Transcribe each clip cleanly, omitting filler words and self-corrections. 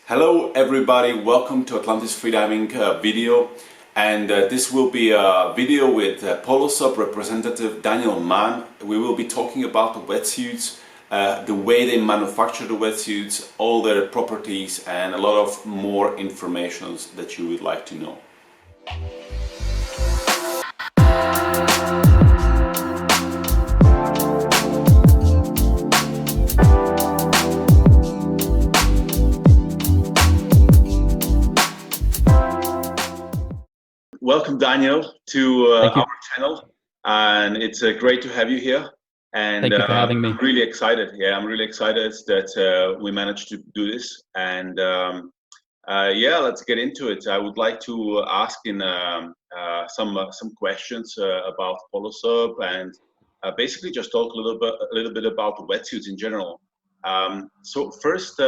Hello everybody, welcome to Atlantis Freediving video, and this will be a video with PoloSub representative Daniel Mann. We will be talking about the wetsuits, the way they manufacture the wetsuits, all their properties, and a lot of more information that you would like to know. Welcome, Daniel, to our channel, and it's great to have you here. And thank you for having me. I'm really excited. Yeah, I'm really excited that we managed to do this. And yeah, let's get into it. I would like to ask in some questions about PoloSub and basically just talk a little bit about the wetsuits in general. So first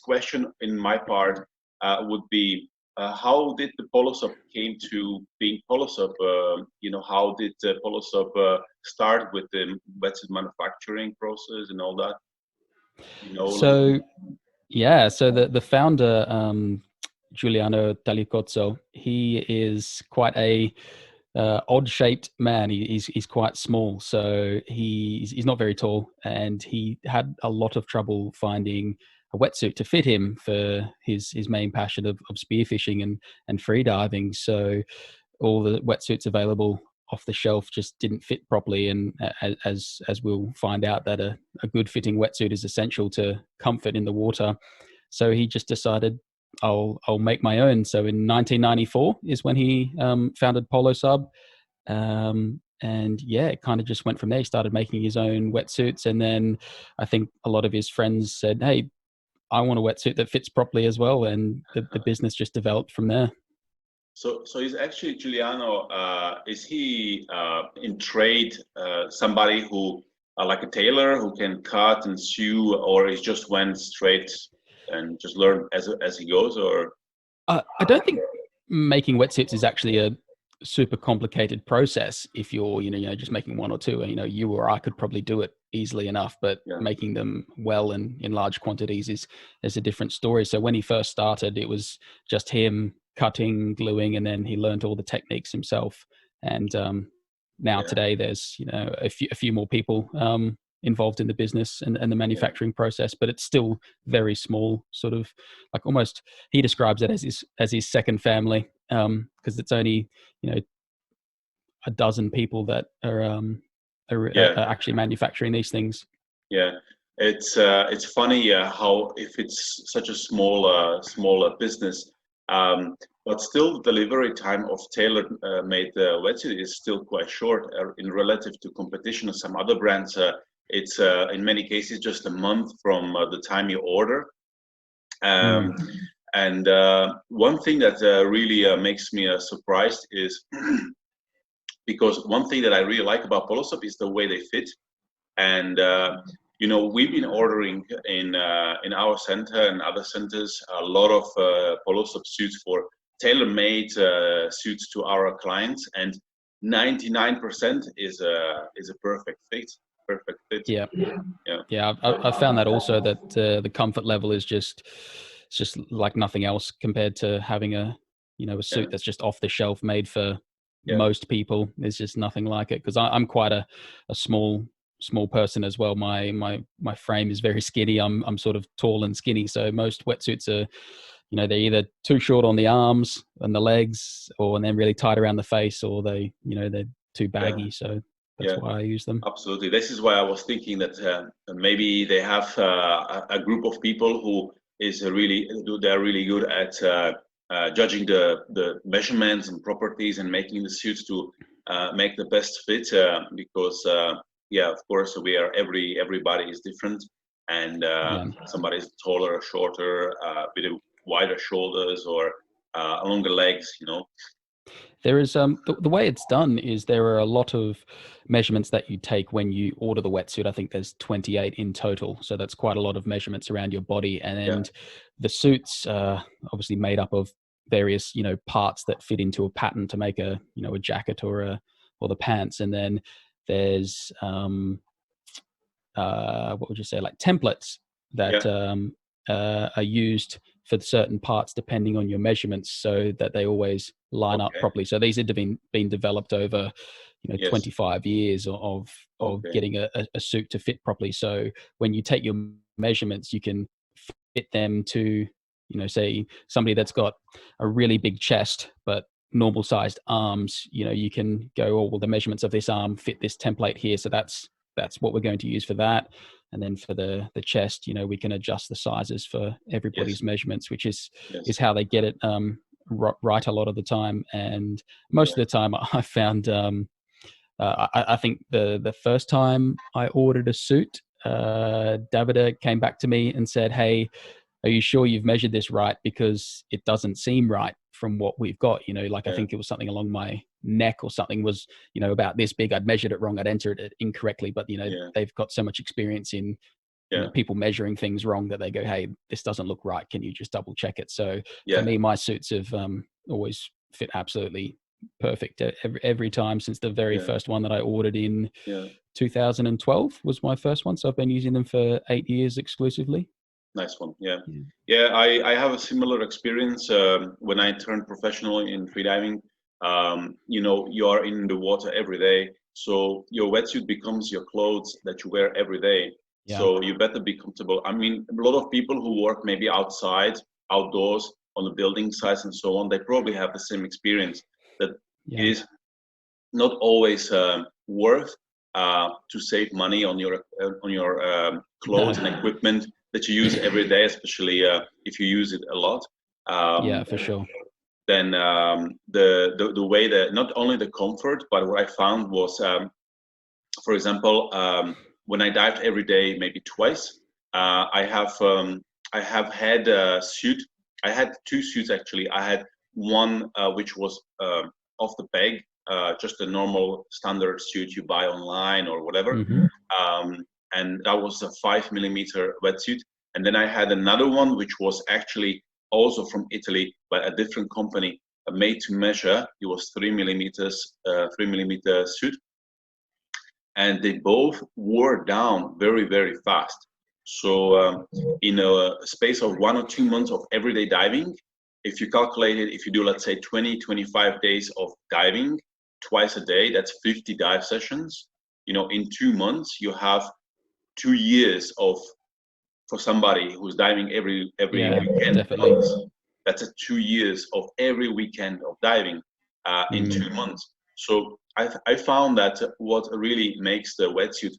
question in my part would be. How did the PoloSub came to being PoloSub? How did PoloSub start with the wetsuit manufacturing process and all that? So the founder, Giuliano Tagliacozzo, he is quite a odd-shaped man. He's quite small, so he's not very tall, and he had a lot of trouble finding a wetsuit to fit him for his main passion of spearfishing and free diving. So all the wetsuits available off the shelf just didn't fit properly, and as we'll find out, that a good fitting wetsuit is essential to comfort in the water. So he just decided, I'll make my own. So in 1994 is when he founded PoloSub. And yeah, it kind of just went from there. He started making his own wetsuits, and then I think a lot of his friends said, hey, I want a wetsuit that fits properly as well, and the business just developed from there. So he's actually Giuliano. Is he in trade somebody who like a tailor who can cut and sew, or is just went straight and just learn as he goes? Or I don't think making wetsuits is actually a super complicated process. If you're just making one or two, you or I could probably do it easily enough, but making them well and in large quantities is a different story. So when he first started, it was just him cutting, gluing, and then he learned all the techniques himself. And now today there's a few more people involved in the business and the manufacturing process, but it's still very small, sort of like almost, he describes it as his second family, because it's only a dozen people that are actually manufacturing these things. Yeah, it's funny how if it's such a smaller business, but still the delivery time of tailor-made wetsuit is still quite short in relative to competition of some other brands. It's in many cases just a month from the time you order. And one thing that really makes me surprised is because one thing that I really like about PoloSub is the way they fit. And we've been ordering in our center and other centers a lot of PoloSub suits for tailor-made suits to our clients, and 99% is a perfect fit. Yeah. I found that also, that the comfort level is just like nothing else compared to having a suit that's just off the shelf made for most people. There's just nothing like it, because I'm quite a small person as well. My frame is very skinny. I'm sort of tall and skinny, so most wetsuits are they're either too short on the arms and the legs, or and then really tight around the face, or they're too baggy. So that's why I use them. Absolutely. This is why I was thinking that maybe they have a group of people who they're really good at judging the measurements and properties and making the suits to make the best fit. Because of course everybody is different, and somebody's taller or shorter, with wider shoulders or longer legs. There is the way it's done is there are a lot of measurements that you take when you order the wetsuit. I think there's 28 in total, so that's quite a lot of measurements around your body. And the suits are obviously made up of various parts that fit into a pattern to make a a jacket or the pants. And then there's what would you say, like templates that are used for certain parts depending on your measurements, so that they always line up properly. So these had been developed over 25 years of getting a suit to fit properly. So when you take your measurements, you can fit them to say somebody that's got a really big chest but normal sized arms. You can go, oh well, the measurements of this arm fit this template here, so that's what we're going to use for that. And then for the chest, we can adjust the sizes for everybody's measurements, which is how they get it right a lot of the time. And most of the time I found I think the first time I ordered a suit, Davida came back to me and said, hey, are you sure you've measured this right? Because it doesn't seem right from what we've got. I think it was something along my neck or something was, about this big. I'd measured it wrong. I'd entered it incorrectly, but they've got so much experience in people measuring things wrong that they go, hey, this doesn't look right. Can you just double check it? So for me, my suits have always fit absolutely perfect every time since the very first one that I ordered in 2012 was my first one. So I've been using them for 8 years exclusively. Nice one. I have a similar experience when I turned professional in freediving. You are in the water every day, so your wetsuit becomes your clothes that you wear every day. So you better be comfortable. I mean, a lot of people who work maybe outside, outdoors, on the building sites and so on, they probably have the same experience, that it is not always worth to save money on your clothes and equipment that you use every day, especially if you use it a lot. For sure. Then the way that not only the comfort, but what I found was, for example, when I dived every day, maybe twice, I have had a suit. I had two suits actually. I had one which was off the peg, just a normal standard suit you buy online or whatever. And that was a 5mm wetsuit. And then I had another one, which was actually also from Italy, but a different company, made to measure. It was 3mm suit. And they both wore down very, very fast. So in a space of 1 or 2 months of everyday diving, if you calculate it, if you do, let's say 20-25 days of diving twice a day, that's 50 dive sessions. In 2 months, you have 2 years of, for somebody who's diving every weekend. Definitely. That's 2 years of every weekend of diving in 2 months. So I found that what really makes the wetsuit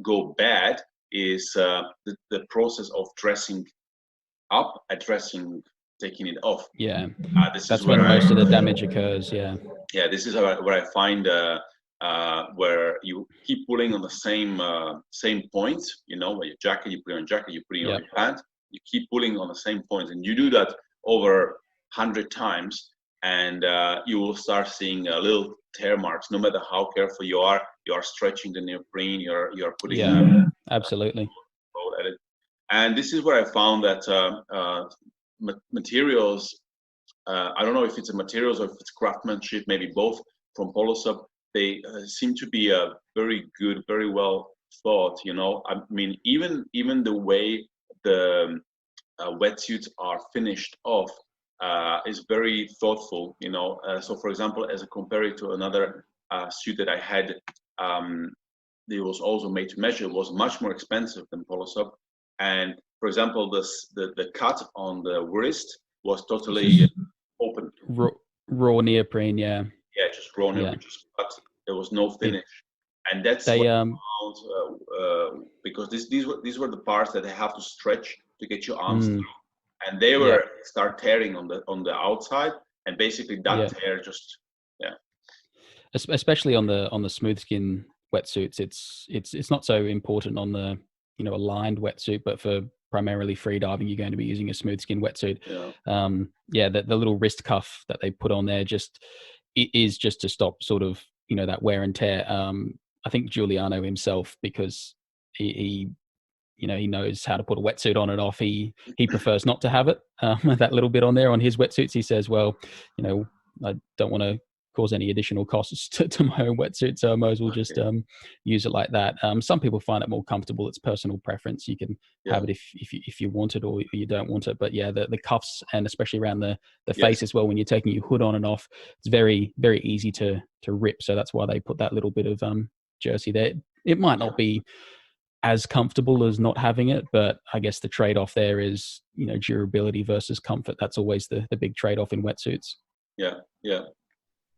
go bad is the process of dressing up, taking it off. That's when most of the damage occurs. This is where I find where you keep pulling on the same points. Where your jacket, you put on your jacket, you put in your pant, you keep pulling on the same points, and you do that over 100 times, and you will start seeing little tear marks. No matter how careful you are stretching the neoprene, you're putting absolutely. At it. And this is where I found that materials, I don't know if it's a materials or if it's craftsmanship, maybe both, from PoloSub, they seem to be very good, very well thought. I mean, even the way the wetsuits are finished off is very thoughtful. So for example, as I compare it to another suit that I had, it was also made to measure, was much more expensive than PoloSub. And for example, the cut on the wrist was totally open. Raw neoprene, just raw neoprene, just cut. There was no finish, and that's because these were the parts that they have to stretch to get your arms through, and they were start tearing on the outside, and basically that tear just especially on the smooth skin wetsuits, it's not so important on the a lined wetsuit, but for primarily free diving, you're going to be using a smooth skin wetsuit. The little wrist cuff that they put on there is just to stop sort of that wear and tear. I think Giuliano himself, because he knows how to put a wetsuit on and off, he prefers not to have it, that little bit on there on his wetsuits. He says, well, I don't want to cause any additional costs to my own wetsuit, so I might as well just use it like that. Some people find it more comfortable. It's personal preference. You can have it if you want it or you don't want it. But yeah, the cuffs, and especially around the face as well, when you're taking your hood on and off, it's very, very easy to rip. So that's why they put that little bit of jersey there. It might not be as comfortable as not having it, but I guess the trade-off there is, durability versus comfort. That's always the big trade-off in wetsuits. Yeah.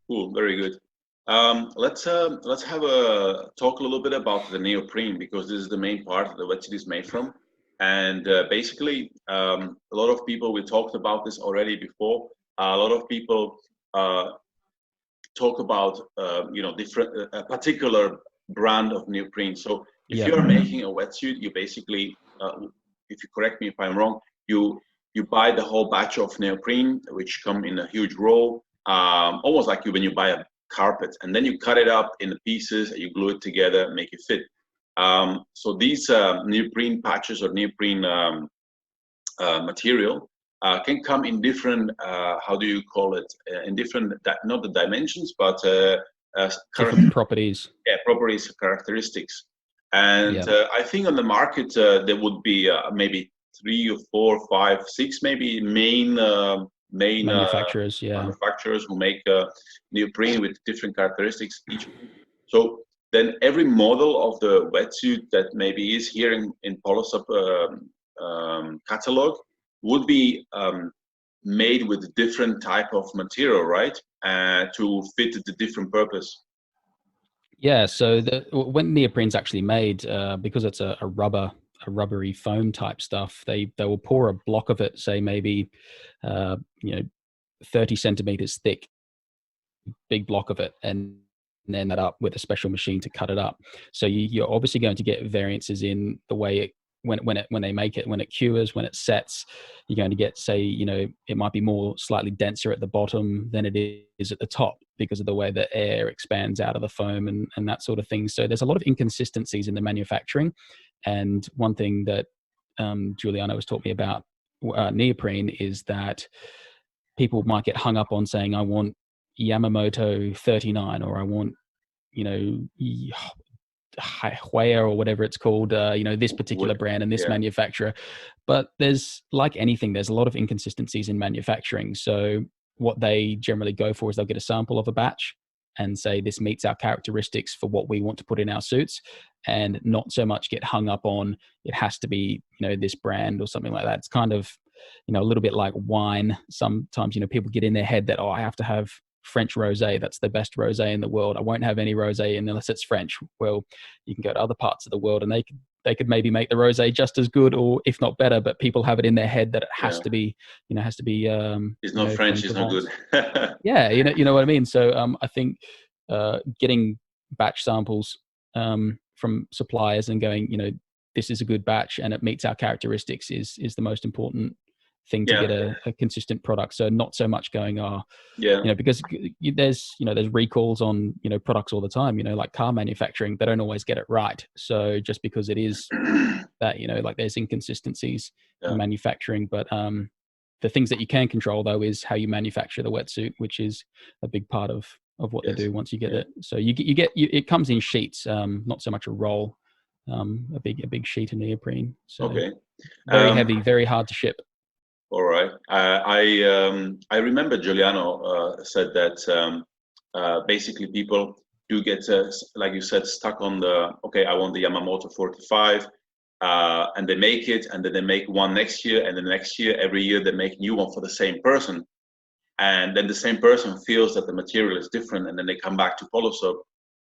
Cool, very good. Let's have a talk a little bit about the neoprene, because this is the main part that the wetsuit is made from. And basically, a lot of people, we talked about this already before. A lot of people talk about different particular brand of neoprene. So if you are making a wetsuit, you basically, if you correct me if I'm wrong, you buy the whole batch of neoprene, which come in a huge roll, almost like when you buy a carpet, and then you cut it up in the pieces and you glue it together and make it fit. So these neoprene patches or neoprene material can come in different, how do you call it, in different, not the dimensions, but different properties. Yeah, properties, characteristics. And I think on the market there would be maybe 3 or 4 or 5, 6 maybe main manufacturers, manufacturers who make neoprene with different characteristics each. So then every model of the wetsuit that maybe is here in PoloSub catalog would be made with a different type of material, right? To fit the different purpose. Yeah, so when neoprene's actually made, because it's a rubbery foam type stuff, they will pour a block of it, say maybe 30 centimeters thick, big block of it, and then that up with a special machine to cut it up. So you're obviously going to get variances in the way it when they make it, when it cures, when it sets. You're going to get, say, it might be more slightly denser at the bottom than it is at the top because of the way the air expands out of the foam and that sort of thing. So there's a lot of inconsistencies in the manufacturing. And one thing that Giuliano was talking about neoprene is that people might get hung up on saying, I want Yamamoto 39, or I want, Huaya or whatever it's called, this particular brand and this manufacturer. But there's, like anything, there's a lot of inconsistencies in manufacturing. So what they generally go for is they'll get a sample of a batch and say, this meets our characteristics for what we want to put in our suits, and not so much get hung up on, it has to be, this brand or something like that. It's kind of, a little bit like wine. Sometimes, people get in their head that, I have to have French rosé. That's the best rosé in the world. I won't have any rosé unless it's French. Well, you can go to other parts of the world and they could maybe make the rosé just as good, or if not better, but people have it in their head that it has to be, it's not French, it's not good. Yeah, you know what I mean. So I think getting batch samples from suppliers and going, this is a good batch and it meets our characteristics is the most important thing to get a consistent product. So not so much going, because there's recalls on, products all the time, like car manufacturing, they don't always get it right. So just because it is that, like there's inconsistencies in manufacturing, but the things that you can control though is how you manufacture the wetsuit, which is a big part of what they do once you get it. So it comes in sheets, not so much a roll, a big sheet of neoprene. So very heavy, very hard to ship. All right. I remember Giuliano said that basically people do get, like you said, stuck on I want the Yamamoto 45, and they make it, and then they make one next year, and the next year, every year they make a new one for the same person. And then the same person feels that the material is different, and then they come back to PoloSub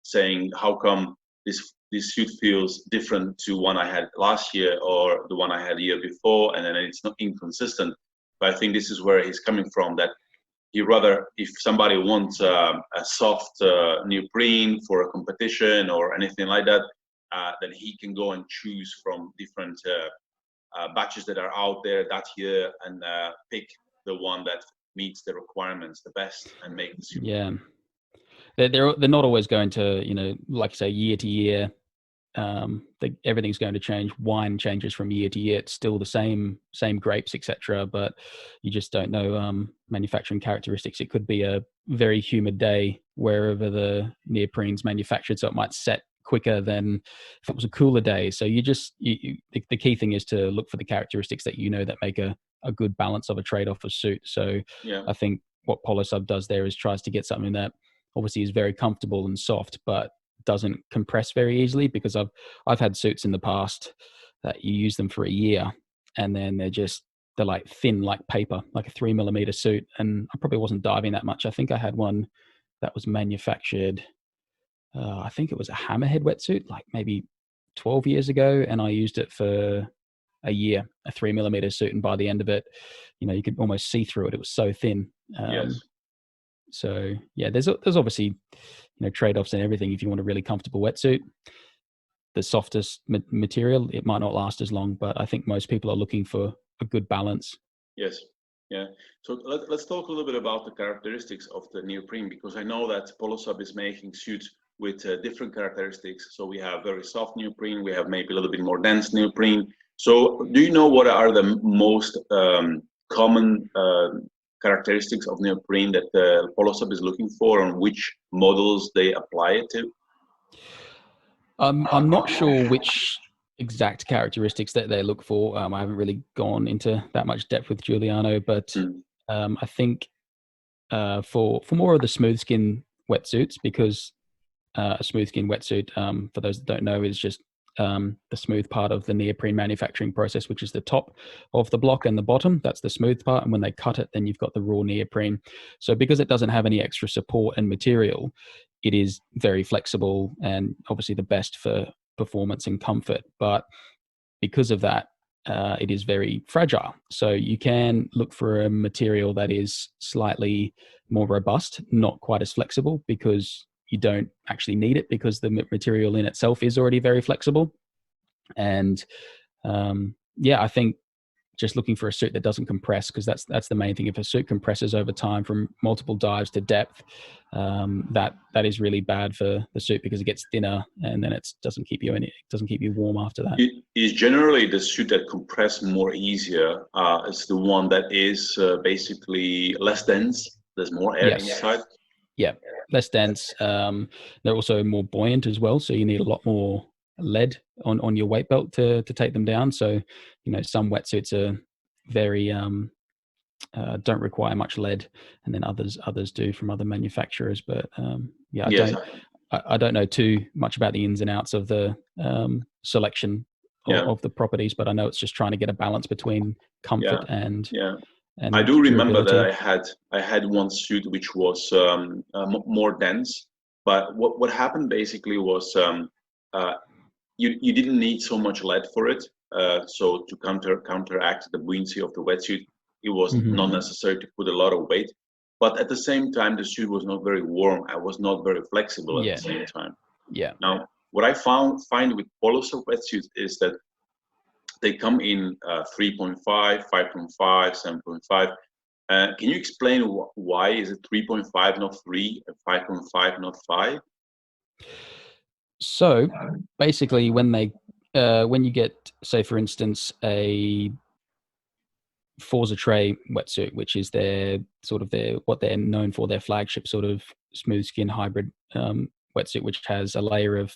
saying, how come this suit feels different to one I had last year or the one I had the year before, and then it's not inconsistent. But I think this is where he's coming from, that he rather, if somebody wants a soft neoprene for a competition or anything like that, then he can go and choose from different batches that are out there that year and pick the one that meets the requirements the best and make the suit. Yeah. They're not always going to, like you say, year to year everything's going to change. Wine changes from year to year. It's still the same grapes, etc. But you just don't know manufacturing characteristics. It could be a very humid day wherever the neoprene's manufactured, so it might set quicker than if it was a cooler day. So the key thing is to look for the characteristics that that make a good balance of a trade-off of suit. So Yeah. I think what PoloSub does there is tries to get something that obviously is very comfortable and soft, but doesn't compress very easily, because I've had suits in the past that you use them for a year and then they're like thin like paper, like a 3mm suit. And I probably wasn't diving that much. I think I had one that was manufactured, I think it was a hammerhead wetsuit, like maybe 12 years ago, and I used it for a year, a 3mm suit, and by the end of it, you could almost see through it. It was so thin. Yes. So yeah, there's obviously trade-offs in everything. If you want a really comfortable wetsuit, the softest material, it might not last as long, but I think most people are looking for a good balance. Yes. Yeah. So let's talk a little bit about the characteristics of the neoprene, because I know that PoloSub is making suits with different characteristics. So we have very soft neoprene, we have maybe a little bit more dense neoprene. So do you know what are the most common characteristics of neoprene that the PoloSub is looking for, and which models they apply it to? I'm not sure which exact characteristics that they look for. I haven't really gone into that much depth with Giuliano, but I think for more of the smooth skin wetsuits, because a smooth skin wetsuit, for those that don't know, is just the smooth part of the neoprene manufacturing process, which is the top of the block and the bottom. That's the smooth part. And when they cut it, then you've got the raw neoprene. So because it doesn't have any extra support and material, it is very flexible and obviously the best for performance and comfort. But because of that, it is very fragile. So you can look for a material that is slightly more robust, not quite as flexible, because you don't actually need it, because the material in itself is already very flexible. And I think just looking for a suit that doesn't compress, because that's the main thing. If a suit compresses over time from multiple dives to depth, that is really bad for the suit, because it gets thinner and then it doesn't keep you warm after that. It is generally the suit that compress more easier is the one that is basically less dense. There's more air inside. Yeah, less dense. They're also more buoyant as well, so you need a lot more lead on your weight belt to take them down. So some wetsuits are very don't require much lead, and then others do from other manufacturers. But I don't know too much about the ins and outs of the selection of the properties, but I know it's just trying to get a balance between comfort and I do remember durability. that I had one suit which was more dense, but what happened basically was you didn't need so much lead for it. So to counteract the buoyancy of the wetsuit, it was not necessary to put a lot of weight. But at the same time, the suit was not very warm. I was not very flexible at the same time. Yeah. Now, what I find with PoloSub wetsuits is that they come in 3.5, 5.5, 7.5. Can you explain why is it 3.5 not 3, and 5.5 not 5? So basically, when you get, say for instance, a Forza Tray wetsuit, which is what they're known for, their flagship sort of smooth skin hybrid wetsuit, which has a layer of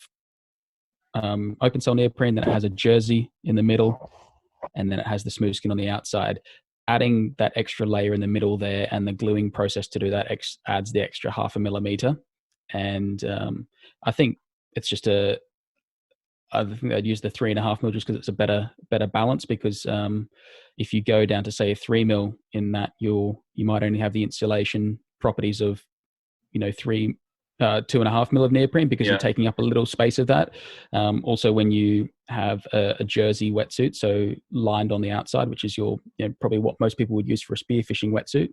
open cell neoprene, then it has a jersey in the middle, and then it has the smooth skin on the outside. Adding that extra layer in the middle there and the gluing process to do that adds the extra 0.5 millimeter. And I think it's just I think I'd use the 3.5 mil just because it's a better balance, because if you go down to say a 3 mil in that, you might only have the insulation properties of 2.5 mil of neoprene, because you're taking up a little space of that. Also, when you have a jersey wetsuit, so lined on the outside, which is probably what most people would use for a spearfishing wetsuit,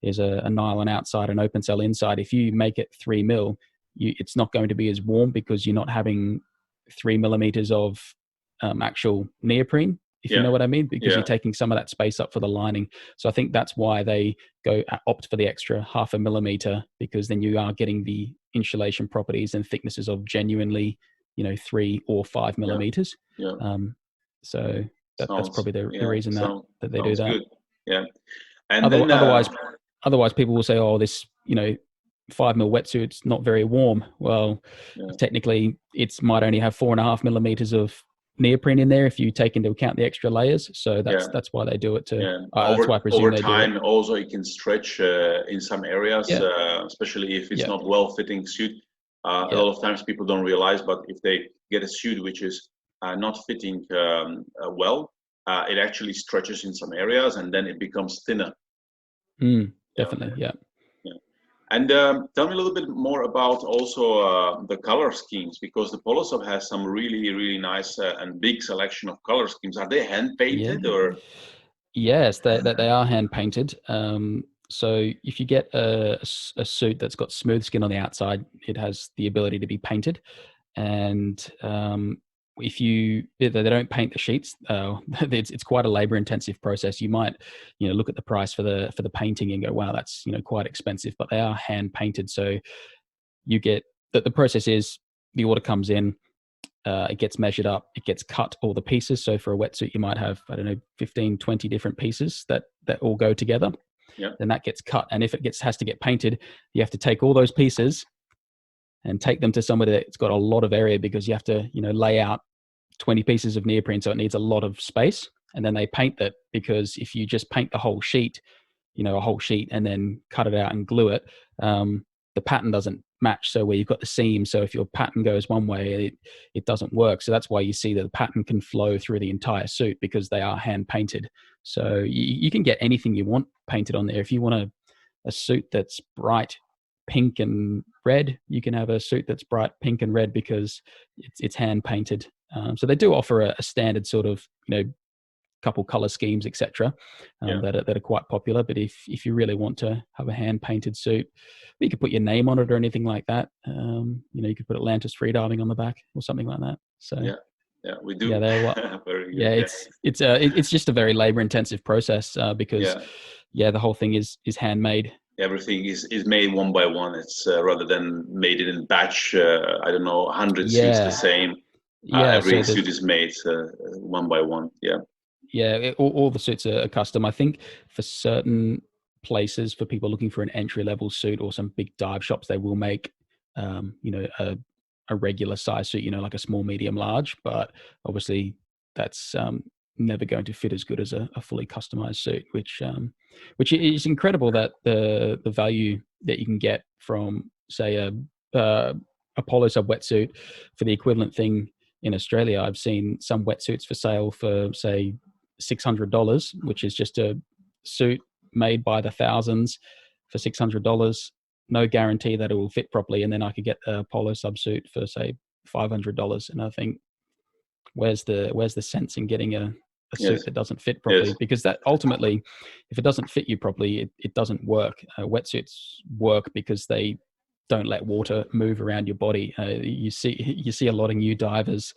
is a nylon outside and open cell inside. If you make it 3 mil, it's not going to be as warm, because you're not having 3 millimeters of actual neoprene, if you know what I mean, because you're taking some of that space up for the lining. So I think that's why they opt for the extra 0.5 millimeter, because then you are getting the insulation properties and thicknesses of genuinely 3 or 5 millimeters. So that's probably the reason that they do that. Good. Yeah. And then otherwise people will say, oh, this 5 mil wetsuit's not very warm. Well, technically it might only have 4.5 millimeters of neoprene in there if you take into account the extra layers. So that's why they do it too. That's why I presume over they time do it. also it can stretch in some areas, especially if it's not well-fitting suit. A lot of times people don't realize, but if they get a suit which is not fitting well, it actually stretches in some areas and then it becomes thinner. Definitely, yeah. And tell me a little bit more about also the color schemes, because the PoloSub has some really, really nice and big selection of color schemes. Are they hand painted or? Yes, they are hand painted. So if you get a suit that's got smooth skin on the outside, it has the ability to be painted. And if they don't paint the sheets, it's quite a labor-intensive process. You might look at the price for the painting and go, wow, that's quite expensive, but they are hand painted. So you get the process is the order comes in, it gets measured up, it gets cut, all the pieces. So for a wetsuit you might have 15, 20 different pieces that all go together. Then that gets cut, and if it has to get painted, you have to take all those pieces and take them to somewhere that's got a lot of area, because you have to lay out 20 pieces of neoprene, so it needs a lot of space. And then they paint that, because if you just paint the whole sheet, a whole sheet, and then cut it out and glue it, the pattern doesn't match. So where you've got the seam, so if your pattern goes one way, it doesn't work. So that's why you see that the pattern can flow through the entire suit, because they are hand painted. So you can get anything you want painted on there. If you want a suit that's bright pink and red, you can have a suit that's bright pink and red, because it's hand painted. So they do offer a standard sort of couple color schemes, etc., that are quite popular. But if you really want to have a hand painted suit, you could put your name on it or anything like that. You could put Atlantis Freediving on the back or something like that. So we do. Very good. It's just a very labor intensive process, because the whole thing is handmade. Everything is made one by one. It's rather than made it in batch. 100 suits the same. Every suit is made one by one. All the suits are custom. I think for certain places, for people looking for an entry level suit or some big dive shops, they will make a regular size suit, like a small, medium, large. But obviously that's never going to fit as good as a fully customized suit, which is incredible, that the value that you can get from, say, a PoloSub wetsuit for the equivalent thing in Australia. I've seen some wetsuits for sale for, say, $600, which is just a suit made by the thousands for $600. No guarantee that it will fit properly. And then I could get a PoloSub suit for, say, $500. And I think, where's the sense in getting a suit that doesn't fit properly? Because that ultimately, if it doesn't fit you properly, it doesn't work. Wetsuits work because they don't let water move around your body. You see a lot of new divers.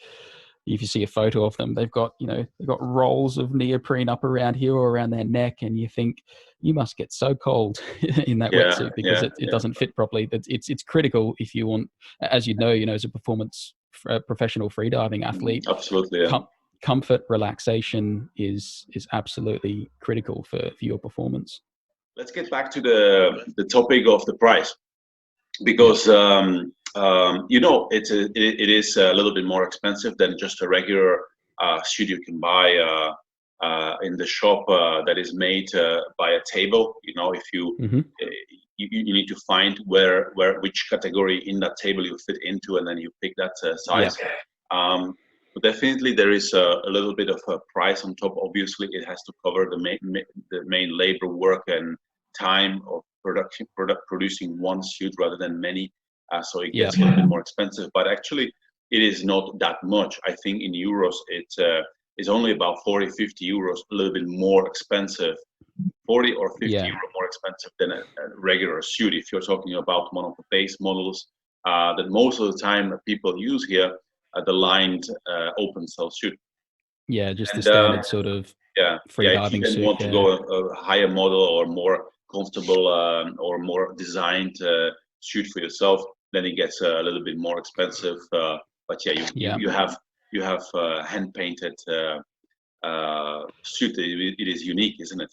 If you see a photo of them, they've got rolls of neoprene up around here or around their neck, and you think, you must get so cold in that wetsuit, because it doesn't fit properly. It's critical if you want, as as a performance professional freediving athlete. Absolutely, comfort, relaxation is absolutely critical for your performance. Let's get back to the topic of the price, because it is a little bit more expensive than just a regular suit you can buy in the shop that is made by a table. If you you need to find which category in that table you fit into, and then you pick that size. But definitely there is a little bit of a price on top. Obviously, it has to cover the main labor work and time of producing one suit rather than many. So it gets a little bit more expensive, but actually it is not that much. I think in euros it is only about 40, 50 euros, a little bit more expensive, 40 or 50 euro more expensive than a regular suit. If you're talking about one of the base models that most of the time people use here, the lined open cell suit. Just the standard sort of free diving suit. If you want to go a higher model or more comfortable or more designed suit for yourself, then it gets a little bit more expensive. But yeah, you have hand painted suit. It is unique, isn't it?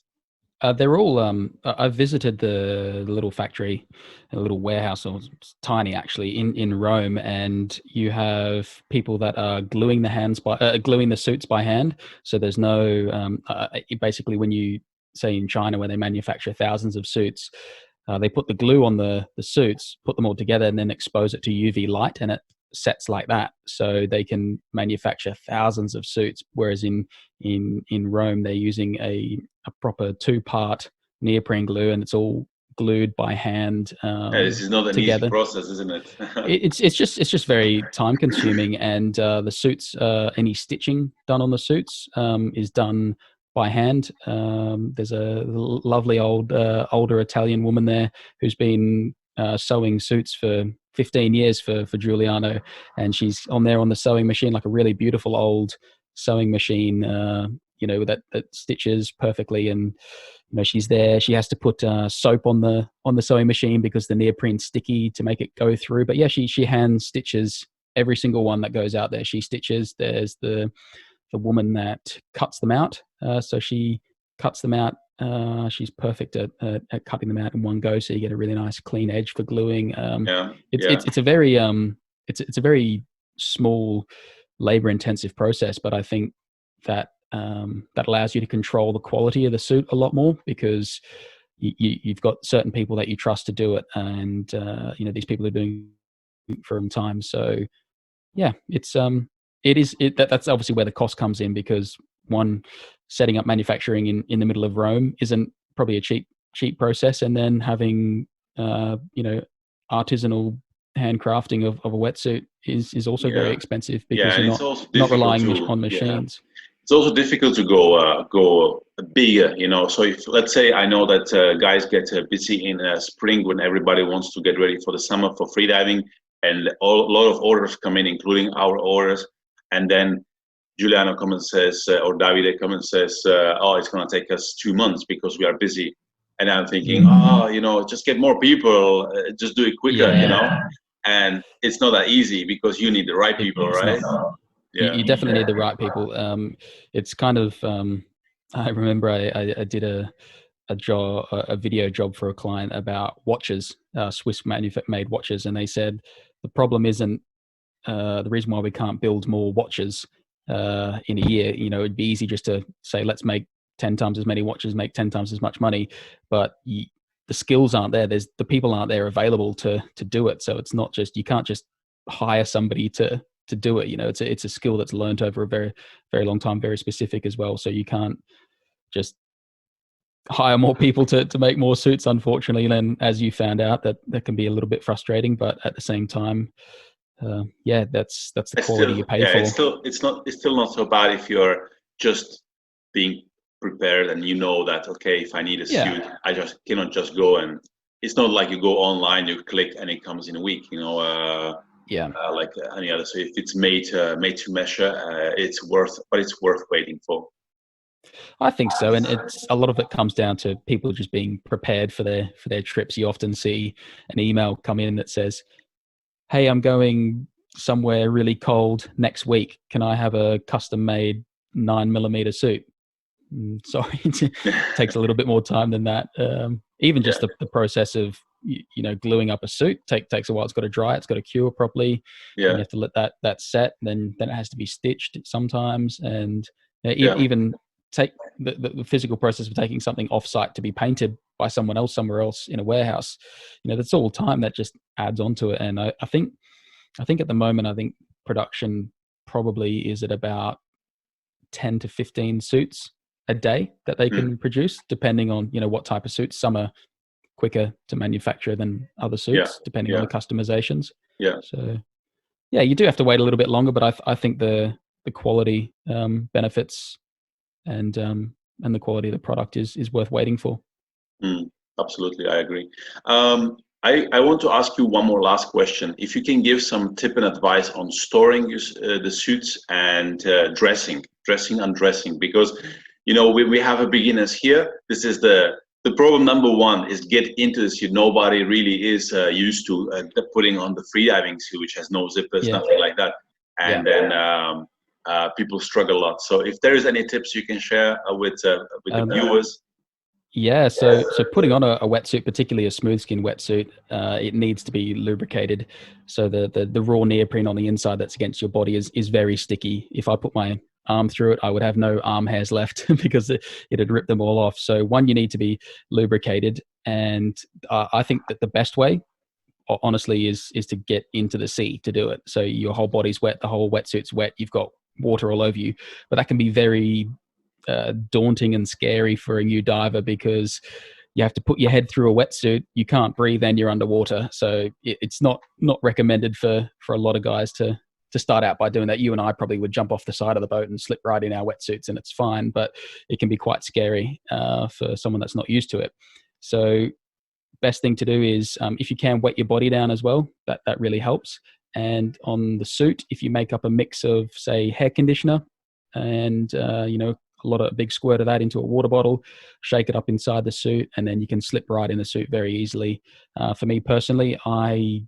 They're all. I visited the little factory, a little warehouse, or it's tiny actually, in Rome, and you have people that are gluing the suits by hand. So there's no. Basically, when you say in China, where they manufacture thousands of suits, they put the glue on the suits, put them all together, and then expose it to UV light, and it sets like that. So they can manufacture thousands of suits. Whereas in Rome, they're using a proper 2-part neoprene glue, and it's all glued by hand. This is not an together. easy process, isn't it? It's just very time consuming, and the suits, any stitching done on the suits is done by hand. There's a lovely older Italian woman there who's been sewing suits for 15 years for Giuliano, and she's on the sewing machine, like a really beautiful old sewing machine, that stitches perfectly. And she's there. She has to put soap on the sewing machine because the neoprene's sticky to make it go through. But yeah, she hand stitches every single one that goes out there. She stitches. There's the woman that cuts them out. So she cuts them out. She's perfect at cutting them out in one go, so you get a really nice clean edge for gluing. It's a very small, labor-intensive process, but I think that that allows you to control the quality of the suit a lot more, because you've got certain people that you trust to do it, and these people are doing it for a time. So yeah, that's obviously where the cost comes in, because one, setting up manufacturing in the middle of Rome isn't probably a cheap process, and then having artisanal handcrafting of a wetsuit is also very expensive, because you're not relying on machines. It's also difficult to go bigger, So if, let's say, I know that guys get busy in spring when everybody wants to get ready for the summer for freediving, and a lot of orders come in, including our orders, and then Giuliano comes and says, or Davide comes and says, it's going to take us 2 months because we are busy. And I'm thinking, just get more people, just do it quicker, And it's not that easy, because you need the right people, right? You definitely need the right people. It's kind of, I remember I did a video job for a client about watches, Swiss made watches, and they said the problem isn't the reason why we can't build more watches in a year. It'd be easy just to say, let's make 10 times as many watches, make 10 times as much money, but the skills aren't there. The people aren't there available to do it. So it's not just, you can't just hire somebody to do it. It's a skill that's learned over a very, very long time, very specific as well. So you can't just hire more people to make more suits, unfortunately. And then, as you found out, that can be a little bit frustrating, but at the same time, that's the quality you pay for. It's still not so bad if you're just being prepared, and that, okay, if I need a suit, I just cannot just go, and it's not like you go online, you click, and it comes in a week, like any other. So if it's made to measure, it's worth waiting for. I think so, and a lot of it comes down to people just being prepared for their trips. You often see an email come in that says, hey, I'm going somewhere really cold next week. Can I have a custom-made 9mm suit? Sorry, it takes a little bit more time than that. Even just the process of gluing up a suit takes a while. It's got to dry, it's got to cure properly. You have to let that set. Then it has to be stitched sometimes, and even take the physical process of taking something off-site to be painted by someone else somewhere else in a warehouse. That's all time that just adds onto it. And I think at the moment, production probably is at about 10 to 15 suits a day that they can produce, depending on what type of suits. Some are quicker to manufacture than other suits, depending on the customizations. So you do have to wait a little bit longer, but I think the quality benefits and the quality of the product is worth waiting for. Absolutely, I agree. I want to ask you one more last question. If you can give some tip and advice on storing the suits and dressing, undressing, because we have beginners here. This is the problem number one, is get into the suit. Nobody really is used to putting on the freediving suit, which has no zippers, nothing like that. and then people struggle a lot. So if there is any tips you can share with the viewers. Yeah, so putting on a wetsuit, particularly a smooth skin wetsuit, it needs to be lubricated. So the raw neoprene on the inside that's against your body is very sticky. If I put my arm through it, I would have no arm hairs left because it'd rip them all off. So one, you need to be lubricated, and I think that the best way, honestly, is to get into the sea to do it. So your whole body's wet, the whole wetsuit's wet, you've got water all over you, but that can be very daunting and scary for a new diver because you have to put your head through a wetsuit, you can't breathe, and you're underwater. So it's not recommended for a lot of guys to start out by doing that. You and I probably would jump off the side of the boat and slip right in our wetsuits and it's fine, but it can be quite scary for someone that's not used to it. So best thing to do is if you can, wet your body down as well. That really helps. And on the suit, if you make up a mix of, say, hair conditioner and a big squirt of that into a water bottle, shake it up inside the suit, and then you can slip right in the suit very easily. For me personally, I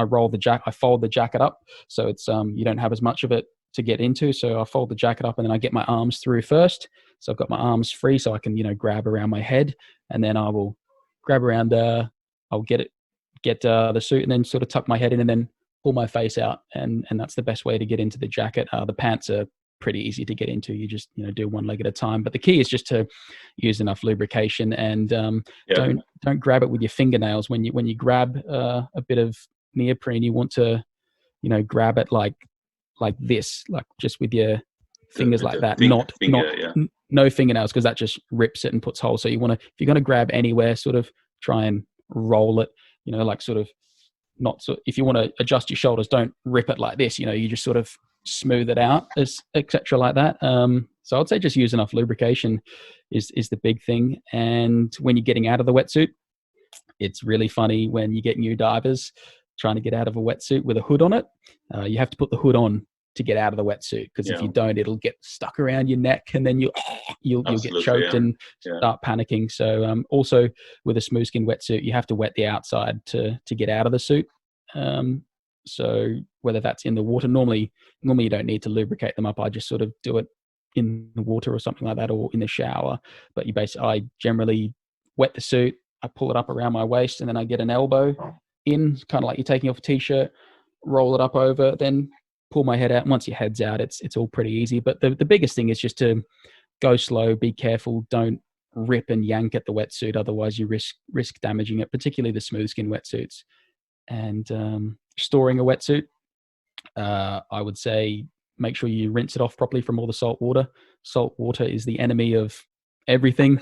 roll the jacket, I fold the jacket up so it's you don't have as much of it to get into. So I fold the jacket up and then I get my arms through first. So I've got my arms free so I can grab around my head, and then I will grab around. I'll get the suit and then sort of tuck my head in and then pull my face out, and that's the best way to get into the jacket. The pants are pretty easy to get into. You just do one leg at a time, but the key is just to use enough lubrication, and don't grab it with your fingernails. When you grab a bit of neoprene, you want to grab it like this, like just with your fingers like that, no fingernails, because that just rips it and puts holes. So if you're going to grab anywhere, sort of try and roll it, like sort of not so. If you want to adjust your shoulders, don't rip it like this. You just sort of smooth it out, etc. like that. So I'd say just use enough lubrication is the big thing. And when you're getting out of the wetsuit, it's really funny when you get new divers trying to get out of a wetsuit with a hood on it. You have to put the hood on to get out of the wetsuit, because if you don't, it'll get stuck around your neck and then you'll get choked and start panicking. So also with a smooth skin wetsuit, you have to wet the outside to get out of the suit. So whether that's in the water, normally you don't need to lubricate them up. I just sort of do it in the water or something like that, or in the shower. But I generally wet the suit, I pull it up around my waist, and then I get an elbow in, kind of like you're taking off a t-shirt, roll it up over, then pull my head out. And once your head's out, it's all pretty easy. But the biggest thing is just to go slow, be careful, don't rip and yank at the wetsuit, otherwise you risk damaging it, particularly the smooth skin wetsuits. And storing a wetsuit, I would say make sure you rinse it off properly from all the salt water. Salt water is the enemy of everything.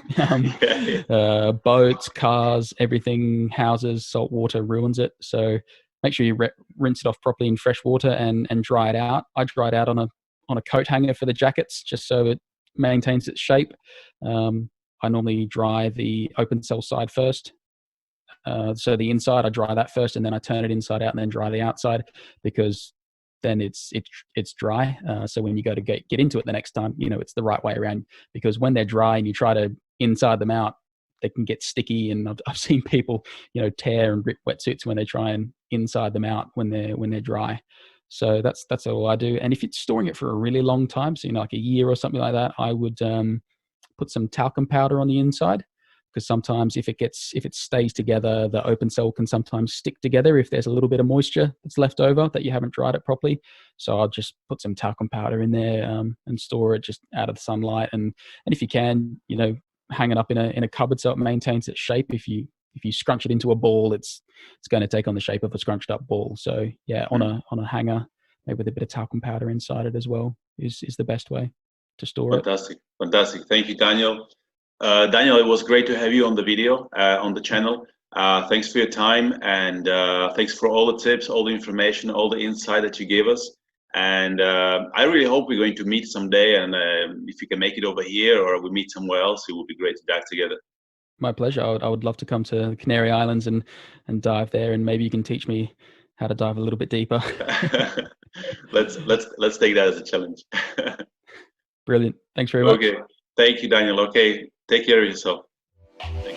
Boats, cars, everything, houses, salt water ruins it. So make sure you rinse it off properly in fresh water and dry it out. I dry it out on a coat hanger for the jackets, just so it maintains its shape. I normally dry the open cell side first. So the inside, I dry that first, and then I turn it inside out and then dry the outside, because then it's dry. So when you go to get into it the next time, it's the right way around, because when they're dry and you try to inside them out, they can get sticky. And I've seen people, tear and rip wetsuits when they try and inside them out when they're dry. So that's all I do. And if it's storing it for a really long time, so like a year or something like that, I would put some talcum powder on the inside, because sometimes if it stays together, the open cell can sometimes stick together if there's a little bit of moisture that's left over that you haven't dried it properly. So I'll just put some talcum powder in there and store it just out of the sunlight. And if you can, hang it up in a cupboard so it maintains its shape. If you scrunch it into a ball, it's going to take on the shape of a scrunched up ball. So on a hanger, maybe with a bit of talcum powder inside it as well, is the best way to store it. Fantastic. Thank you, Daniel. Daniel, it was great to have you on the video, on the channel. Thanks for your time, and thanks for all the tips, all the information, all the insight that you gave us. And I really hope we're going to meet someday, and if you can make it over here or we meet somewhere else, it would be great to dive together. My pleasure. I would love to come to the Canary Islands and dive there, and maybe you can teach me how to dive a little bit deeper. Let's take that as a challenge. Brilliant. Thanks very much. Okay. Thank you, Daniel. Okay. Take care of yourself. Thank you.